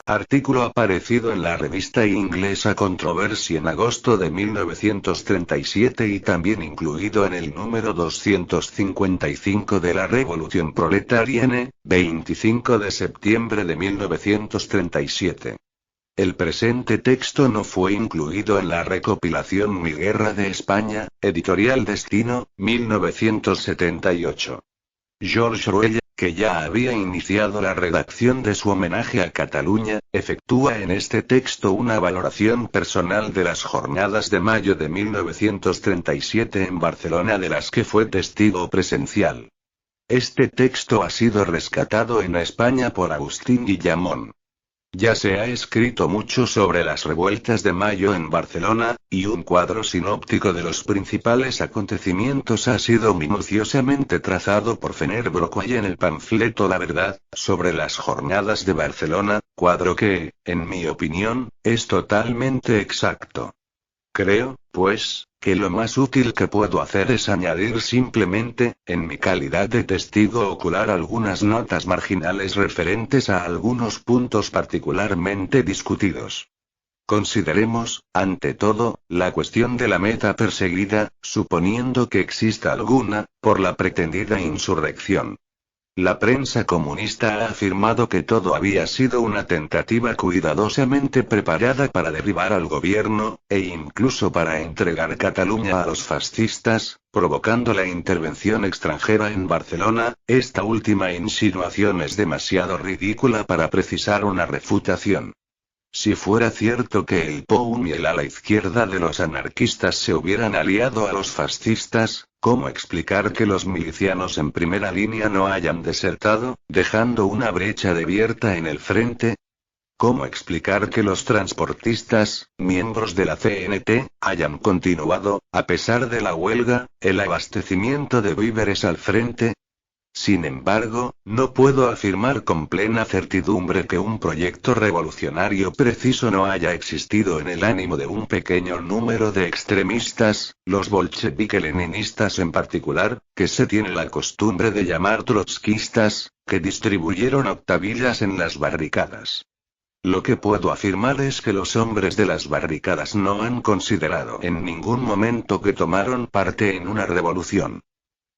Artículo aparecido en la revista inglesa Controversy en agosto de 1937 y también incluido en el número 255 de la Revolución Proletaria N, 25 de septiembre de 1937. El presente texto no fue incluido en la recopilación Mi Guerra de España, Editorial Destino, 1978. George Orwell, que ya había iniciado la redacción de su homenaje a Cataluña, efectúa en este texto una valoración personal de las jornadas de mayo de 1937 en Barcelona de las que fue testigo presencial. Este texto ha sido rescatado en España por Agustín Guillamón. Ya se ha escrito mucho sobre las revueltas de mayo en Barcelona, y un cuadro sinóptico de los principales acontecimientos ha sido minuciosamente trazado por Fener Broquay en el panfleto La Verdad, sobre las jornadas de Barcelona, cuadro que, en mi opinión, es totalmente exacto. Creo, pues, que lo más útil que puedo hacer es añadir simplemente, en mi calidad de testigo ocular, algunas notas marginales referentes a algunos puntos particularmente discutidos. Consideremos, ante todo, la cuestión de la meta perseguida, suponiendo que exista alguna, por la pretendida insurrección. La prensa comunista ha afirmado que todo había sido una tentativa cuidadosamente preparada para derribar al gobierno, e incluso para entregar Cataluña a los fascistas, provocando la intervención extranjera en Barcelona. Esta última insinuación es demasiado ridícula para precisar una refutación. Si fuera cierto que el POUM y el ala izquierda de los anarquistas se hubieran aliado a los fascistas, ¿cómo explicar que los milicianos en primera línea no hayan desertado, dejando una brecha abierta en el frente? ¿Cómo explicar que los transportistas, miembros de la CNT, hayan continuado, a pesar de la huelga, el abastecimiento de víveres al frente? Sin embargo, no puedo afirmar con plena certidumbre que un proyecto revolucionario preciso no haya existido en el ánimo de un pequeño número de extremistas, los bolchevique-leninistas en particular, que se tiene la costumbre de llamar trotskistas, que distribuyeron octavillas en las barricadas. Lo que puedo afirmar es que los hombres de las barricadas no han considerado en ningún momento que tomaron parte en una revolución.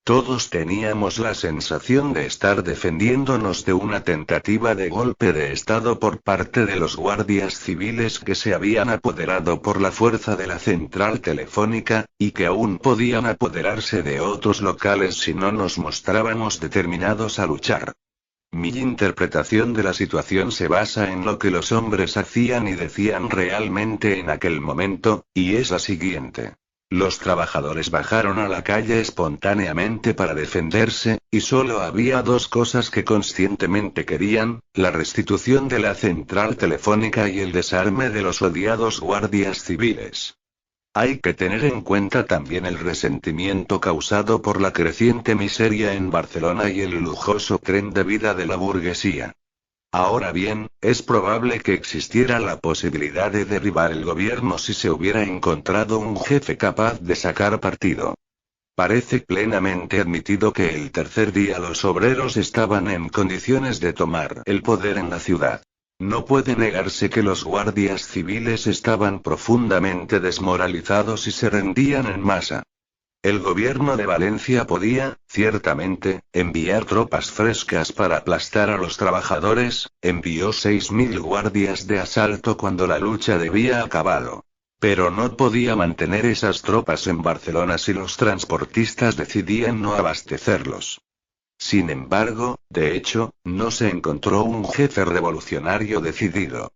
Todos teníamos la sensación de estar defendiéndonos de una tentativa de golpe de Estado por parte de los guardias civiles que se habían apoderado por la fuerza de la central telefónica, y que aún podían apoderarse de otros locales si no nos mostrábamos determinados a luchar. Mi interpretación de la situación se basa en lo que los hombres hacían y decían realmente en aquel momento, y es la siguiente. Los trabajadores bajaron a la calle espontáneamente para defenderse, y solo había dos cosas que conscientemente querían: la restitución de la central telefónica y el desarme de los odiados guardias civiles. Hay que tener en cuenta también el resentimiento causado por la creciente miseria en Barcelona y el lujoso tren de vida de la burguesía. Ahora bien, es probable que existiera la posibilidad de derribar el gobierno si se hubiera encontrado un jefe capaz de sacar partido. Parece plenamente admitido que el tercer día los obreros estaban en condiciones de tomar el poder en la ciudad. No puede negarse que los guardias civiles estaban profundamente desmoralizados y se rendían en masa. El gobierno de Valencia podía, ciertamente, enviar tropas frescas para aplastar a los trabajadores. Envió 6.000 guardias de asalto cuando la lucha debía acabado. Pero no podía mantener esas tropas en Barcelona si los transportistas decidían no abastecerlos. Sin embargo, de hecho, no se encontró un jefe revolucionario decidido.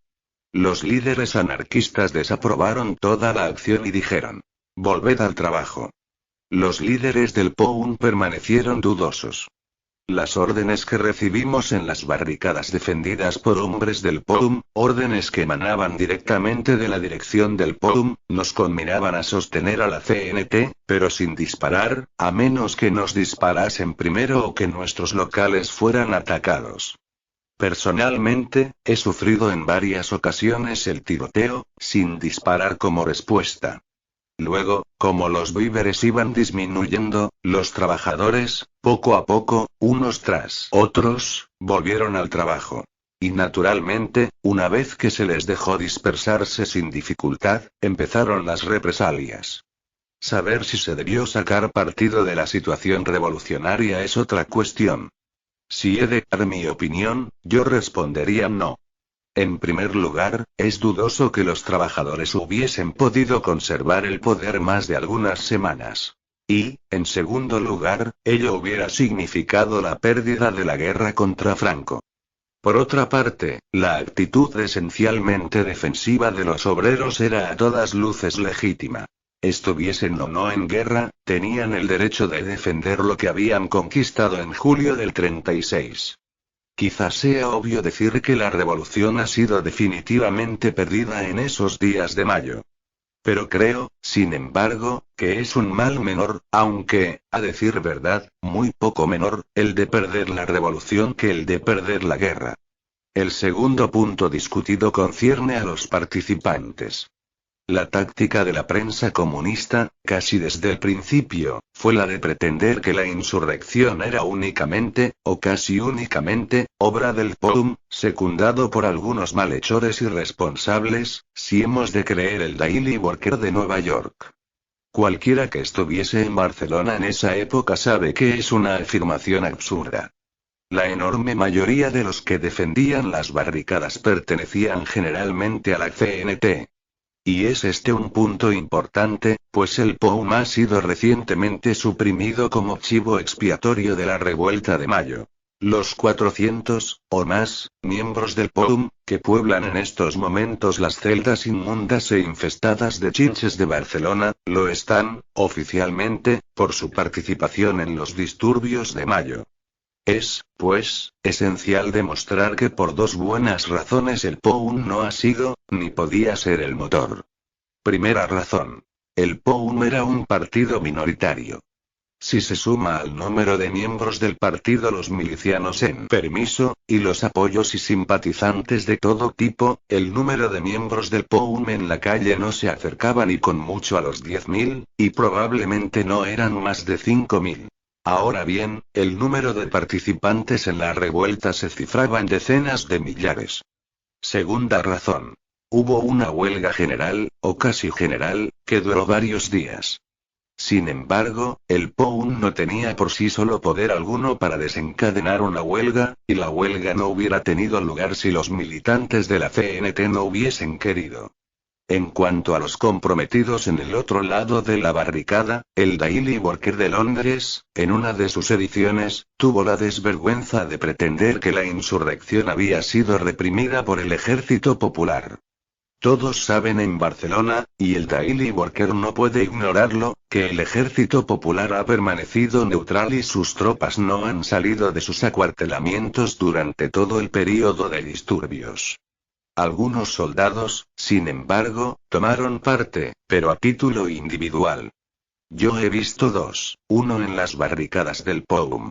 Los líderes anarquistas desaprobaron toda la acción y dijeron: «Volved al trabajo». Los líderes del POUM permanecieron dudosos. Las órdenes que recibimos en las barricadas defendidas por hombres del POUM, órdenes que emanaban directamente de la dirección del POUM, nos conminaban a sostener a la CNT, pero sin disparar, a menos que nos disparasen primero o que nuestros locales fueran atacados. Personalmente, he sufrido en varias ocasiones el tiroteo, sin disparar como respuesta. Luego, como los víveres iban disminuyendo, los trabajadores, poco a poco, unos tras otros, volvieron al trabajo. Y naturalmente, una vez que se les dejó dispersarse sin dificultad, empezaron las represalias. Saber si se debió sacar partido de la situación revolucionaria es otra cuestión. Si he de dar mi opinión, yo respondería no. En primer lugar, es dudoso que los trabajadores hubiesen podido conservar el poder más de algunas semanas. Y, en segundo lugar, ello hubiera significado la pérdida de la guerra contra Franco. Por otra parte, la actitud esencialmente defensiva de los obreros era a todas luces legítima. Estuviesen o no en guerra, tenían el derecho de defender lo que habían conquistado en julio del 36. Quizás sea obvio decir que la revolución ha sido definitivamente perdida en esos días de mayo. Pero creo, sin embargo, que es un mal menor, aunque, a decir verdad, muy poco menor, el de perder la revolución que el de perder la guerra. El segundo punto discutido concierne a los participantes. La táctica de la prensa comunista, casi desde el principio, fue la de pretender que la insurrección era únicamente, o casi únicamente, obra del POUM, secundado por algunos malhechores irresponsables, si hemos de creer el Daily Worker de Nueva York. Cualquiera que estuviese en Barcelona en esa época sabe que es una afirmación absurda. La enorme mayoría de los que defendían las barricadas pertenecían generalmente a la CNT. Y es este un punto importante, pues el POUM ha sido recientemente suprimido como chivo expiatorio de la revuelta de mayo. Los 400, o más, miembros del POUM, que pueblan en estos momentos las celdas inmundas e infestadas de chinches de Barcelona, lo están, oficialmente, por su participación en los disturbios de mayo. Es, pues, esencial demostrar que por dos buenas razones el POUM no ha sido, ni podía ser el motor. Primera razón. El POUM era un partido minoritario. Si se suma al número de miembros del partido los milicianos en permiso, y los apoyos y simpatizantes de todo tipo, el número de miembros del POUM en la calle no se acercaba ni con mucho a los 10.000, y probablemente no eran más de 5.000. Ahora bien, el número de participantes en la revuelta se cifraba en decenas de millares. Segunda razón. Hubo una huelga general, o casi general, que duró varios días. Sin embargo, el POUM no tenía por sí solo poder alguno para desencadenar una huelga, y la huelga no hubiera tenido lugar si los militantes de la CNT no hubiesen querido. En cuanto a los comprometidos en el otro lado de la barricada, el Daily Worker de Londres, en una de sus ediciones, tuvo la desvergüenza de pretender que la insurrección había sido reprimida por el Ejército Popular. Todos saben en Barcelona, y el Daily Worker no puede ignorarlo, que el Ejército Popular ha permanecido neutral y sus tropas no han salido de sus acuartelamientos durante todo el período de disturbios. Algunos soldados, sin embargo, tomaron parte, pero a título individual. Yo he visto dos, uno en las barricadas del POUM.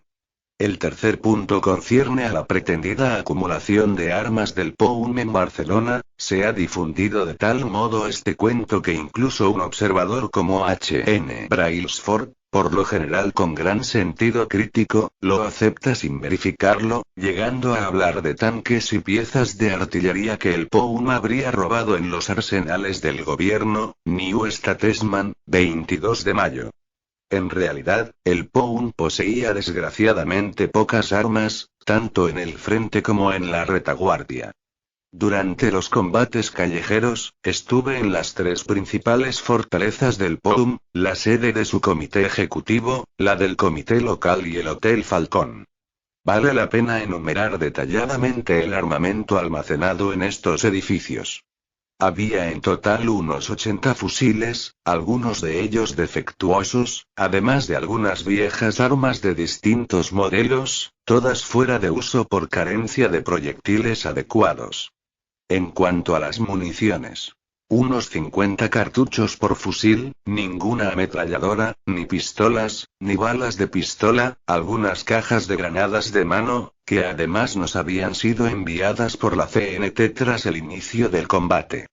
El tercer punto concierne a la pretendida acumulación de armas del POUM en Barcelona. Se ha difundido de tal modo este cuento que incluso un observador como H.N. Brailsford, por lo general con gran sentido crítico, lo acepta sin verificarlo, llegando a hablar de tanques y piezas de artillería que el POUM habría robado en los arsenales del gobierno. New Statesman, 22 de mayo. En realidad, el POUM poseía desgraciadamente pocas armas, tanto en el frente como en la retaguardia. Durante los combates callejeros, estuve en las tres principales fortalezas del POUM, la sede de su comité ejecutivo, la del comité local y el Hotel Falcón. Vale la pena enumerar detalladamente el armamento almacenado en estos edificios. Había en total unos 80 fusiles, algunos de ellos defectuosos, además de algunas viejas armas de distintos modelos, todas fuera de uso por carencia de proyectiles adecuados. En cuanto a las municiones, unos 50 cartuchos por fusil, ninguna ametralladora, ni pistolas, ni balas de pistola, algunas cajas de granadas de mano, que además nos habían sido enviadas por la CNT tras el inicio del combate.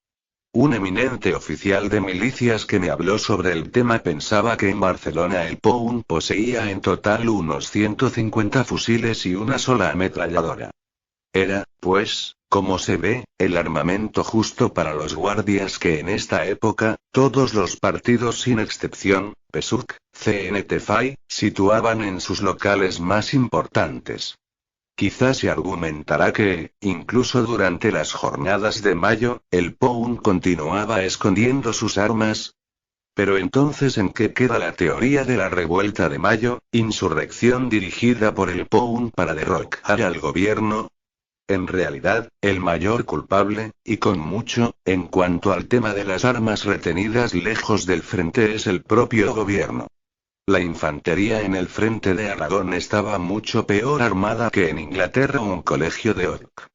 Un eminente oficial de milicias que me habló sobre el tema pensaba que en Barcelona el POUM poseía en total unos 150 fusiles y una sola ametralladora. Era, pues, como se ve, el armamento justo para los guardias que en esta época, todos los partidos sin excepción, PSUC, CNT-FAI, situaban en sus locales más importantes. Quizás se argumentará que, incluso durante las jornadas de mayo, el POUN continuaba escondiendo sus armas. Pero entonces, ¿en qué queda la teoría de la revuelta de mayo, insurrección dirigida por el POUN para derrocar al gobierno? En realidad, el mayor culpable, y con mucho, en cuanto al tema de las armas retenidas lejos del frente es el propio gobierno. La infantería en el frente de Aragón estaba mucho peor armada que en Inglaterra o un colegio de Oak.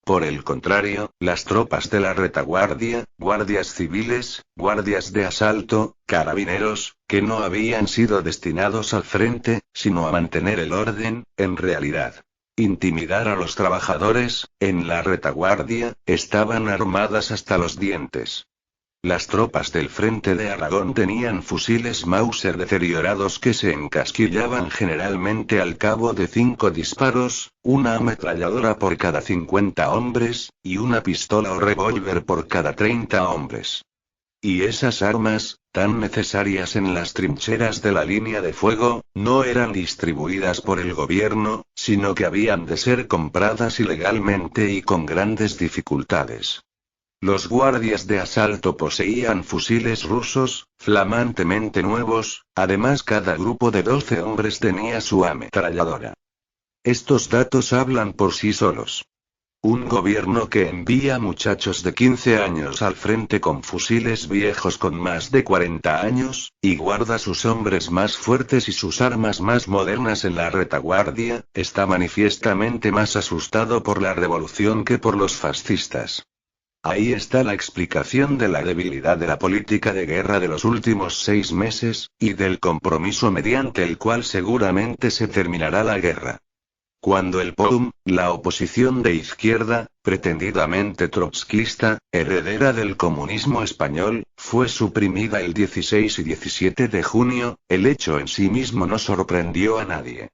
Por el contrario, las tropas de la retaguardia, guardias civiles, guardias de asalto, carabineros, que no habían sido destinados al frente, sino a mantener el orden, en realidad intimidar a los trabajadores, en la retaguardia, estaban armadas hasta los dientes. Las tropas del frente de Aragón tenían fusiles Mauser deteriorados que se encasquillaban generalmente al cabo de 5 disparos, una ametralladora por cada 50 hombres, y una pistola o revólver por cada 30 hombres. Y esas armas, tan necesarias en las trincheras de la línea de fuego, no eran distribuidas por el gobierno, sino que habían de ser compradas ilegalmente y con grandes dificultades. Los guardias de asalto poseían fusiles rusos, flamantemente nuevos, además cada grupo de 12 hombres tenía su ametralladora. Estos datos hablan por sí solos. Un gobierno que envía muchachos de 15 años al frente con fusiles viejos con más de 40 años, y guarda sus hombres más fuertes y sus armas más modernas en la retaguardia, está manifiestamente más asustado por la revolución que por los fascistas. Ahí está la explicación de la debilidad de la política de guerra de los últimos 6 meses, y del compromiso mediante el cual seguramente se terminará la guerra. Cuando el POUM, la oposición de izquierda, pretendidamente trotskista, heredera del comunismo español, fue suprimida el 16 y 17 de junio, el hecho en sí mismo no sorprendió a nadie.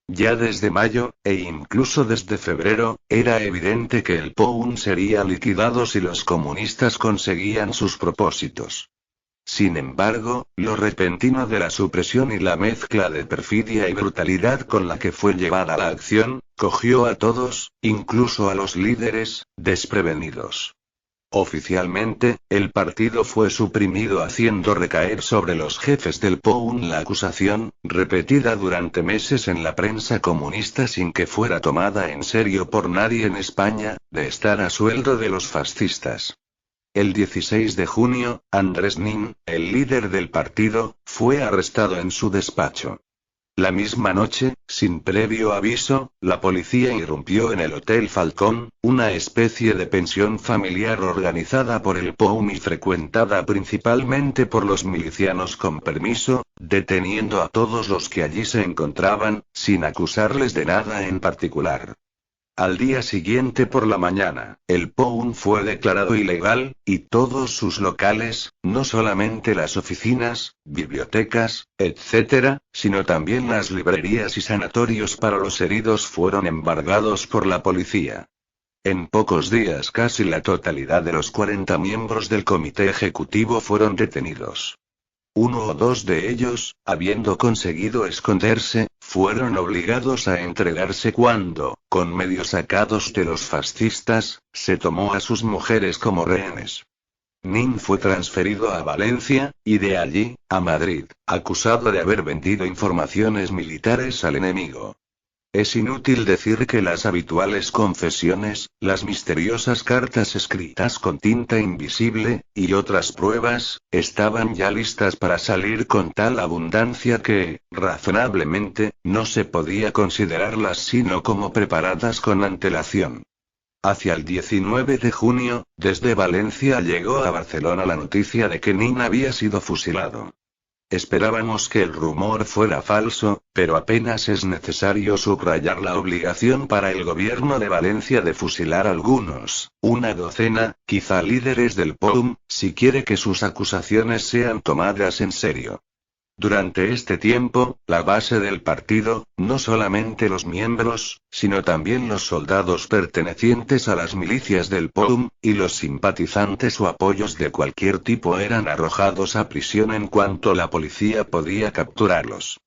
Ya desde mayo, e incluso desde febrero, era evidente que el POUM sería liquidado si los comunistas conseguían sus propósitos. Sin embargo, lo repentino de la supresión y la mezcla de perfidia y brutalidad con la que fue llevada la acción, cogió a todos, incluso a los líderes, desprevenidos. Oficialmente, el partido fue suprimido haciendo recaer sobre los jefes del POUM la acusación, repetida durante meses en la prensa comunista sin que fuera tomada en serio por nadie en España, de estar a sueldo de los fascistas. El 16 de junio, Andrés Nin, el líder del partido, fue arrestado en su despacho. La misma noche, sin previo aviso, la policía irrumpió en el Hotel Falcón, una especie de pensión familiar organizada por el POUM y frecuentada principalmente por los milicianos con permiso, deteniendo a todos los que allí se encontraban, sin acusarles de nada en particular. Al día siguiente por la mañana, el POUM fue declarado ilegal, y todos sus locales, no solamente las oficinas, bibliotecas, etc., sino también las librerías y sanatorios para los heridos fueron embargados por la policía. En pocos días casi la totalidad de los 40 miembros del comité ejecutivo fueron detenidos. 1 o 2 de ellos, habiendo conseguido esconderse, fueron obligados a entregarse cuando, con medios sacados de los fascistas, se tomó a sus mujeres como rehenes. Nin fue transferido a Valencia, y de allí, a Madrid, acusado de haber vendido informaciones militares al enemigo. Es inútil decir que las habituales confesiones, las misteriosas cartas escritas con tinta invisible, y otras pruebas, estaban ya listas para salir con tal abundancia que, razonablemente, no se podía considerarlas sino como preparadas con antelación. Hacia el 19 de junio, desde Valencia llegó a Barcelona la noticia de que Nin había sido fusilado. Esperábamos que el rumor fuera falso, pero apenas es necesario subrayar la obligación para el gobierno de Valencia de fusilar algunos, una docena, quizá líderes del POUM, si quiere que sus acusaciones sean tomadas en serio. Durante este tiempo, la base del partido, no solamente los miembros, sino también los soldados pertenecientes a las milicias del POUM, y los simpatizantes o apoyos de cualquier tipo eran arrojados a prisión en cuanto la policía podía capturarlos.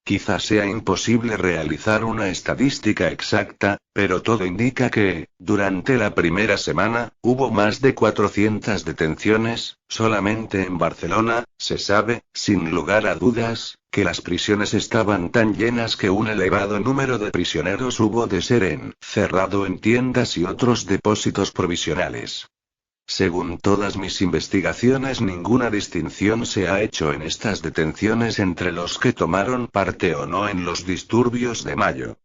Quizás sea imposible realizar una estadística exacta, pero todo indica que, durante la primera semana, hubo más de 400 detenciones. Solamente en Barcelona, se sabe, sin lugar a dudas, que las prisiones estaban tan llenas que un elevado número de prisioneros hubo de ser encerrado en tiendas y otros depósitos provisionales. Según todas mis investigaciones, ninguna distinción se ha hecho en estas detenciones entre los que tomaron parte o no en los disturbios de mayo.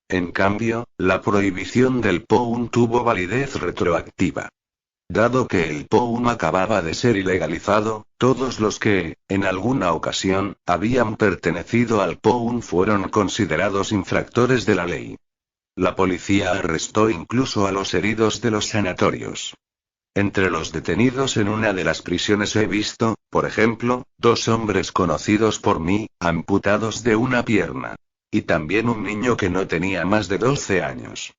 En cambio, la prohibición del POUM tuvo validez retroactiva. Dado que el POUM acababa de ser ilegalizado, todos los que, en alguna ocasión, habían pertenecido al POUM fueron considerados infractores de la ley. La policía arrestó incluso a los heridos de los sanatorios. Entre los detenidos en una de las prisiones he visto, por ejemplo, 2 hombres conocidos por mí, amputados de una pierna. Y también un niño que no tenía más de 12 años.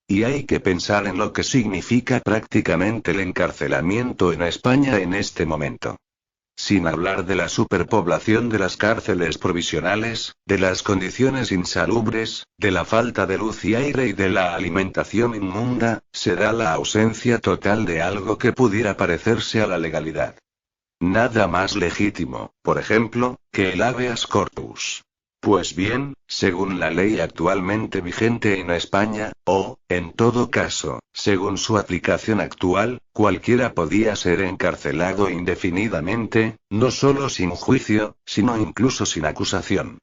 Y hay que pensar en lo que significa prácticamente el encarcelamiento en España en este momento. Sin hablar de la superpoblación de las cárceles provisionales, de las condiciones insalubres, de la falta de luz y aire y de la alimentación inmunda, se da la ausencia total de algo que pudiera parecerse a la legalidad. Nada más legítimo, por ejemplo, que el habeas corpus. Pues bien, según la ley actualmente vigente en España, o, en todo caso, según su aplicación actual, cualquiera podía ser encarcelado indefinidamente, no solo sin juicio, sino incluso sin acusación.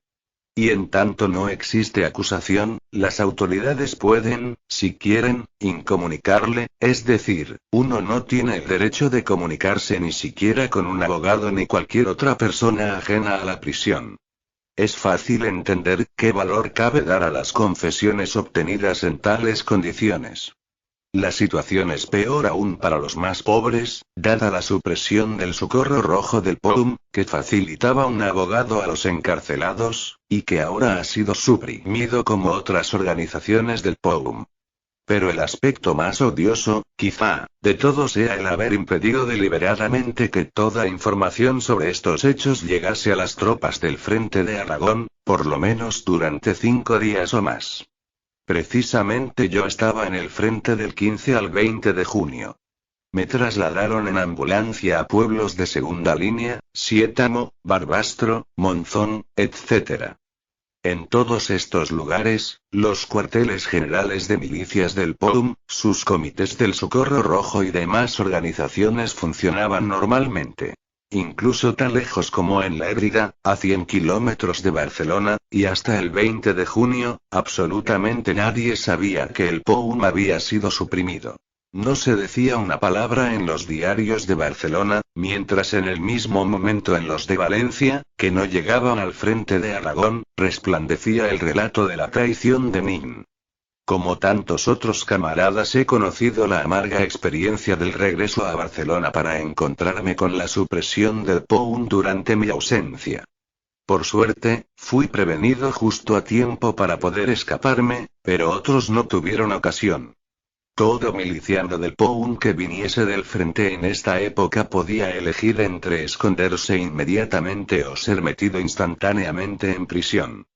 Y en tanto no existe acusación, las autoridades pueden, si quieren, incomunicarle, es decir, uno no tiene el derecho de comunicarse ni siquiera con un abogado ni cualquier otra persona ajena a la prisión. Es fácil entender qué valor cabe dar a las confesiones obtenidas en tales condiciones. La situación es peor aún para los más pobres, dada la supresión del Socorro Rojo del POUM, que facilitaba un abogado a los encarcelados, y que ahora ha sido suprimido como otras organizaciones del POUM. Pero el aspecto más odioso, quizá, de todo sea el haber impedido deliberadamente que toda información sobre estos hechos llegase a las tropas del Frente de Aragón, por lo menos durante 5 días o más. Precisamente yo estaba en el frente del 15 al 20 de junio. Me trasladaron en ambulancia a pueblos de segunda línea, Siétamo, Barbastro, Monzón, etc. En todos estos lugares, los cuarteles generales de milicias del POUM, sus comités del Socorro Rojo y demás organizaciones funcionaban normalmente. Incluso tan lejos como en La Ébriga, a 100 kilómetros de Barcelona, y hasta el 20 de junio, absolutamente nadie sabía que el POUM había sido suprimido. No se decía una palabra en los diarios de Barcelona, mientras en el mismo momento en los de Valencia, que no llegaban al Frente de Aragón, resplandecía el relato de la traición de Nin. Como tantos otros camaradas he conocido la amarga experiencia del regreso a Barcelona para encontrarme con la supresión del POUM durante mi ausencia. Por suerte, fui prevenido justo a tiempo para poder escaparme, pero otros no tuvieron ocasión. Todo miliciano del POUM que viniese del frente en esta época podía elegir entre esconderse inmediatamente o ser metido instantáneamente en prisión.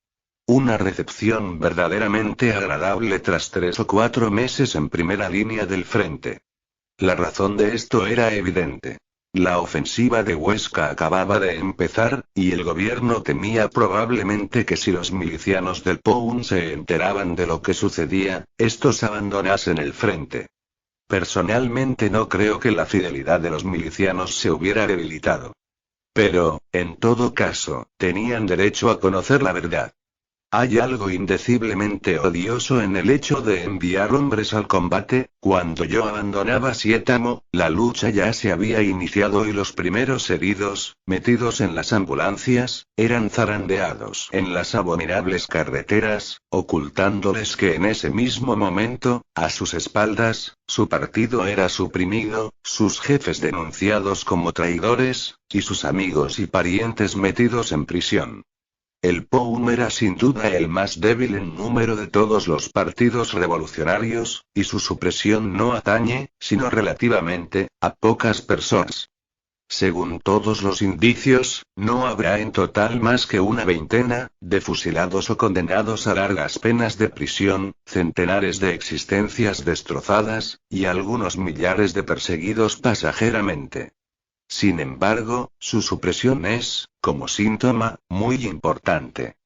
Una recepción verdaderamente agradable tras 3 o 4 meses en primera línea del frente. La razón de esto era evidente. La ofensiva de Huesca acababa de empezar, y el gobierno temía probablemente que si los milicianos del POUM se enteraban de lo que sucedía, estos abandonasen el frente. Personalmente no creo que la fidelidad de los milicianos se hubiera debilitado. Pero, en todo caso, tenían derecho a conocer la verdad. Hay algo indeciblemente odioso en el hecho de enviar hombres al combate. Cuando yo abandonaba Sietamo, la lucha ya se había iniciado y los primeros heridos, metidos en las ambulancias, eran zarandeados en las abominables carreteras, ocultándoles que en ese mismo momento, a sus espaldas, su partido era suprimido, sus jefes denunciados como traidores, y sus amigos y parientes metidos en prisión. El POUM era sin duda el más débil en número de todos los partidos revolucionarios, y su supresión no atañe, sino relativamente, a pocas personas. Según todos los indicios, no habrá en total más que una veintena de fusilados o condenados a largas penas de prisión, centenares de existencias destrozadas, y algunos millares de perseguidos pasajeramente. Sin embargo, su supresión es, como síntoma, muy importante.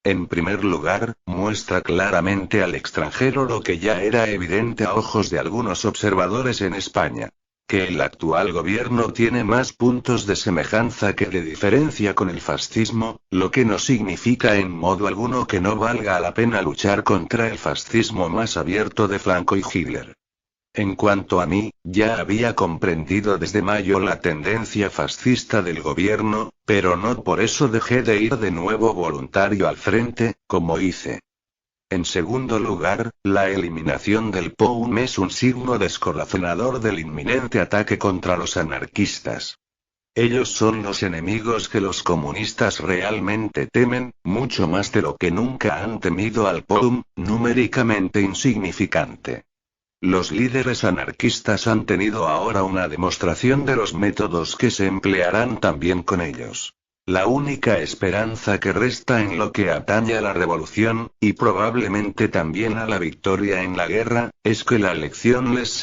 En primer lugar, muestra claramente al extranjero lo que ya era evidente a ojos de algunos observadores en España: que el actual gobierno tiene más puntos de semejanza que de diferencia con el fascismo, lo que no significa en modo alguno que no valga la pena luchar contra el fascismo más abierto de Franco y Hitler. En cuanto a mí, ya había comprendido desde mayo la tendencia fascista del gobierno, pero no por eso dejé de ir de nuevo voluntario al frente, como hice. En segundo lugar, la eliminación del POUM es un signo descorazonador del inminente ataque contra los anarquistas. Ellos son los enemigos que los comunistas realmente temen, mucho más de lo que nunca han temido al POUM, numéricamente insignificante. Los líderes anarquistas han tenido ahora una demostración de los métodos que se emplearán también con ellos. La única esperanza que resta en lo que atañe a la revolución, y probablemente también a la victoria en la guerra, es que la elección les sea